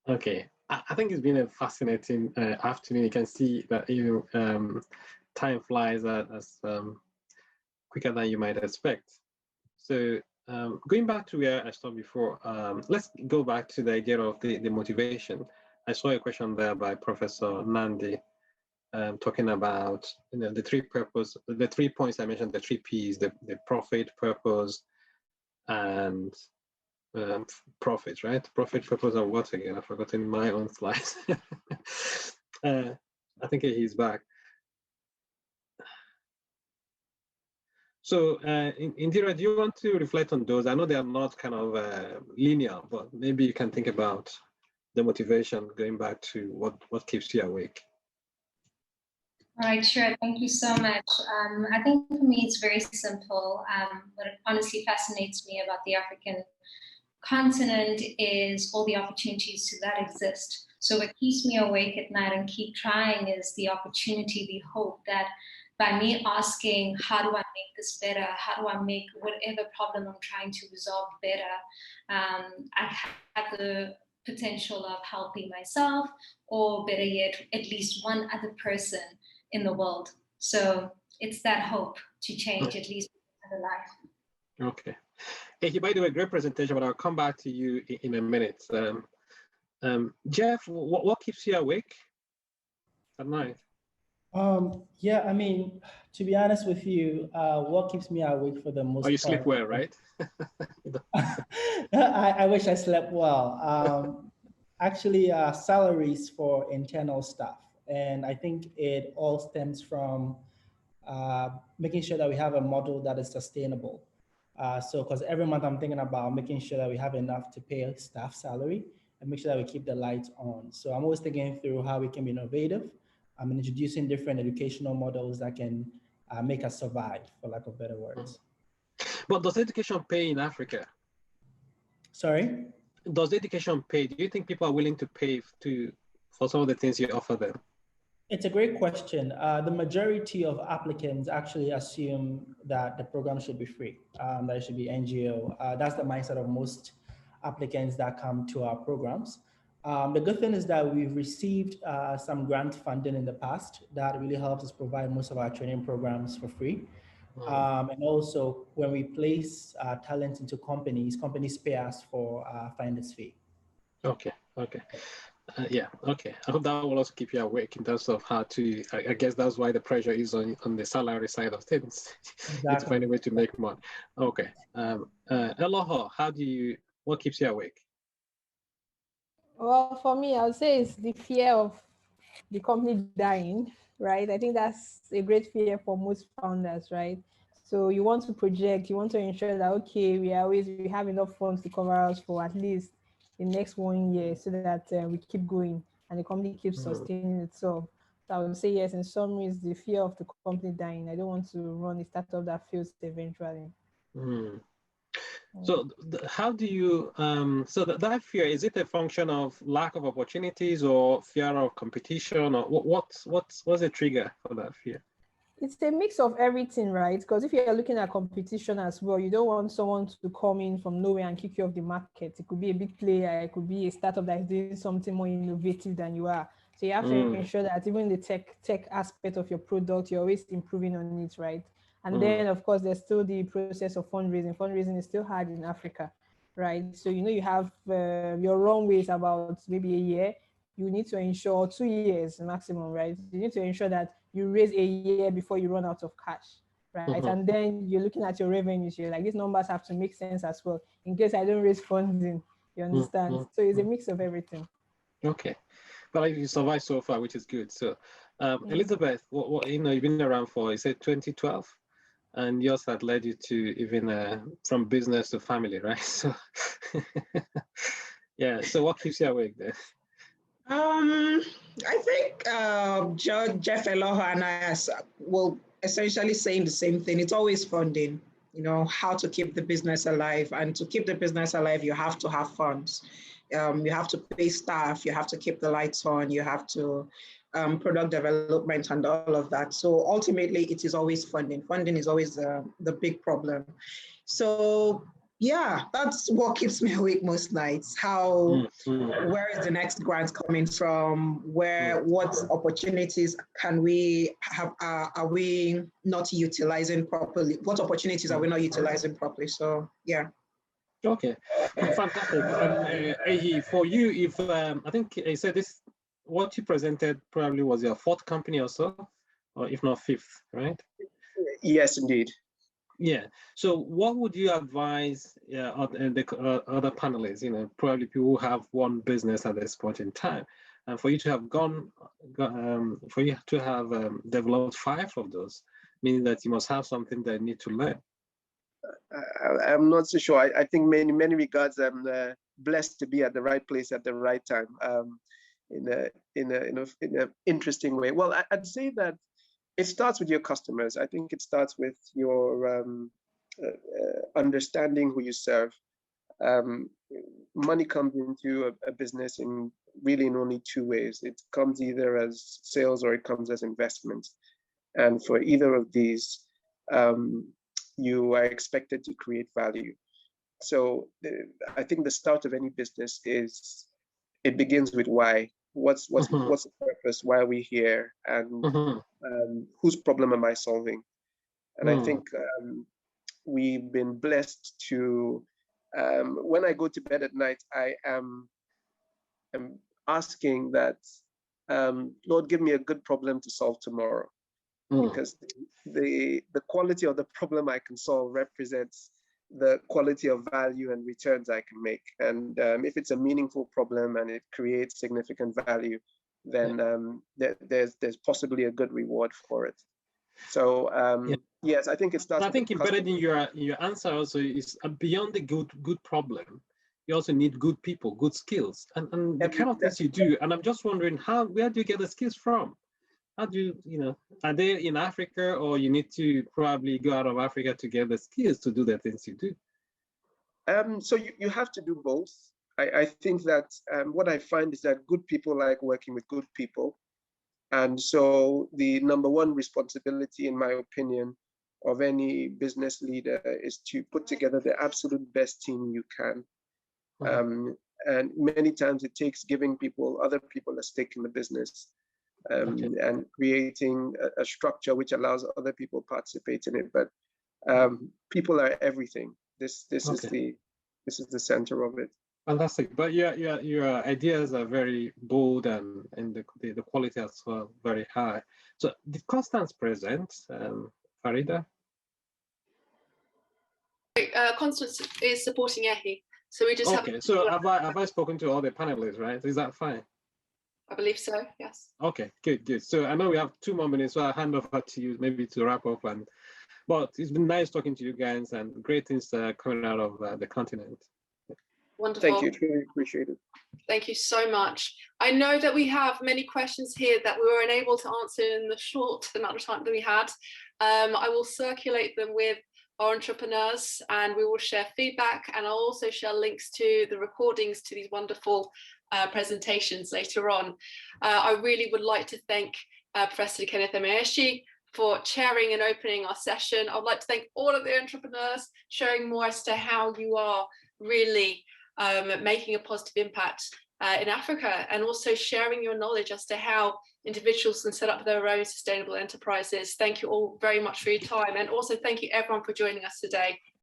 Okay. I think it's been a fascinating afternoon. You can see that time flies as quicker than you might expect. So going back to where I stopped before, let's go back to the idea of the motivation. I saw a question there by Professor Nandi talking about the 3 points I mentioned, the 3 Ps, the profit, purpose, and profit, right? Profit, purpose, and what again? I've forgotten my own slides. I think he's back. So, Indira, do you want to reflect on those? I know they are not kind of linear, but maybe you can think about the motivation going back to what keeps you awake. All right, sure. Thank you so much. I think for me, it's very simple. What honestly fascinates me about the African continent is all the opportunities that exist. So what keeps me awake at night and keep trying is the opportunity, the hope that by me asking, how do I make this better? How do I make whatever problem I'm trying to resolve better? I have the potential of helping myself, or better yet, at least one other person in the world. So it's that hope to change at least another life. Okay. Hey, by the way, great presentation, but I'll come back to you in a minute. Jeff, what keeps you awake at night? Yeah, I mean, to be honest with you, what keeps me awake for the most part. Oh, you sleep well, right? I wish I slept well. Actually, salaries for internal staff. And I think it all stems from making sure that we have a model that is sustainable. So, because every month I'm thinking about making sure that we have enough to pay staff salary and make sure that we keep the lights on. So I'm always thinking through how we can be innovative. I'm introducing different educational models that can make us survive, for lack of better words. But does education pay in Africa? Sorry? Does education pay? Do you think people are willing to pay for some of the things you offer them? It's a great question. The majority of applicants actually assume that the program should be free, that it should be NGO. That's the mindset of most applicants that come to our programs. The good thing is that we've received some grant funding in the past that really helps us provide most of our training programs for free. And also when we place talent into companies pay us for finder's fee. Okay. Yeah, okay. I hope that will also keep you awake in terms of how to, I guess that's why the pressure is on the salary side of things. Exactly. You need to find a way to make money. Okay. Eloho, what keeps you awake? Well, for me, I would say it's the fear of the company dying, right? I think that's a great fear for most founders, right? So you want to project, you want to ensure that, okay, we have enough funds to cover us for at least the next 1 year so that we keep going and the company keeps sustaining itself. So I would say yes, in summary, it's the fear of the company dying. I don't want to run a startup that fails eventually. So how do you, so that fear, is it a function of lack of opportunities or fear of competition, or what's the trigger for that fear? It's a mix of everything, right? Because if you're looking at competition as well, you don't want someone to come in from nowhere and kick you off the market. It could be a big player, it could be a startup that is doing something more innovative than you are. So you have to ensure that even the tech aspect of your product, you're always improving on it, right? And then, of course, there's still the process of fundraising. Fundraising is still hard in Africa, right? So, you have your runway is about maybe a year. You need to ensure 2 years maximum, right? You need to ensure that you raise a year before you run out of cash, right? And then you're looking at your revenues. You're like, these numbers have to make sense as well, in case I don't raise funding. You understand? So it's a mix of everything. Okay. But you survived so far, which is good. So, Elizabeth, you've been around for, you said 2012? And yours had led you to even from business to family, right? So, yeah. So what keeps you awake then? I think Jeff Eloho and I will essentially saying the same thing. It's always funding, how to keep the business alive. And to keep the business alive, you have to have funds. You have to pay staff, you have to keep the lights on, you have to product development and all of that. So ultimately, it is always funding. Funding is always the big problem. So Yeah, that's what keeps me awake most nights. How, where is the next grant coming from? What opportunities can we have? Are we not utilizing properly? What opportunities are we not utilizing properly? So, yeah. Okay, fantastic. And for you, if I think I said this, what you presented probably was your fourth company or so, or if not fifth, right? Yes, indeed. Yeah. So, what would you advise the other panelists? You know, probably people who have one business at this point in time, and for you to have for you to have developed 5 of those, meaning that you must have something that you need to learn. I'm not so sure. I think many regards I'm blessed to be at the right place at the right time, in an interesting way. Well, I'd say that it starts with your customers. I think it starts with your understanding who you serve. Money comes into a business in only 2 ways. It comes either as sales or it comes as investment. And for either of these, you are expected to create value. So I think the start of any business it begins with why. What's the purpose? Why are we here? And whose problem am I solving? And I think we've been blessed to, when I go to bed at night, I am asking that, Lord, give me a good problem to solve tomorrow. Because the quality of the problem I can solve represents the quality of value and returns I can make. And if it's a meaningful problem and it creates significant value, then there's possibly a good reward for it. So yes, I think it starts. I think embedded in your answer also is beyond the good problem. You also need good people, good skills, and the kind of things you do. And I'm just wondering, where do you get the skills from? How do you, are they in Africa, or you need to probably go out of Africa to get the skills to do the things you do? So you have to do both. I think that what I find is that good people like working with good people. And so the number one responsibility, in my opinion, of any business leader is to put together the absolute best team you can. And many times it takes giving other people a stake in the business. And creating a structure which allows other people to participate in it. But people are everything. This is the center of it. Fantastic. But your ideas are very bold, and the quality as well very high. So did Constance present, Farida? Constance is supporting Ehi, so we just okay. So have I spoken to all the panelists, right? Is that fine? I believe so, yes. Okay, good. So I know we have 2 more minutes, so I'll hand over to you maybe to wrap up. But it's been nice talking to you guys, and great things coming out of the continent. Wonderful. Thank you, truly appreciate it. Thank you so much. I know that we have many questions here that we were unable to answer in the short amount of time that we had. I will circulate them with our entrepreneurs, and we will share feedback, and I'll also share links to the recordings to these wonderful presentations later on. I really would like to thank Professor Kenneth Emeashi for chairing and opening our session. I would like to thank all of the entrepreneurs sharing more as to how you are really making a positive impact in Africa, and also sharing your knowledge as to how individuals can set up their own sustainable enterprises. Thank you all very much for your time, and also thank you everyone for joining us today.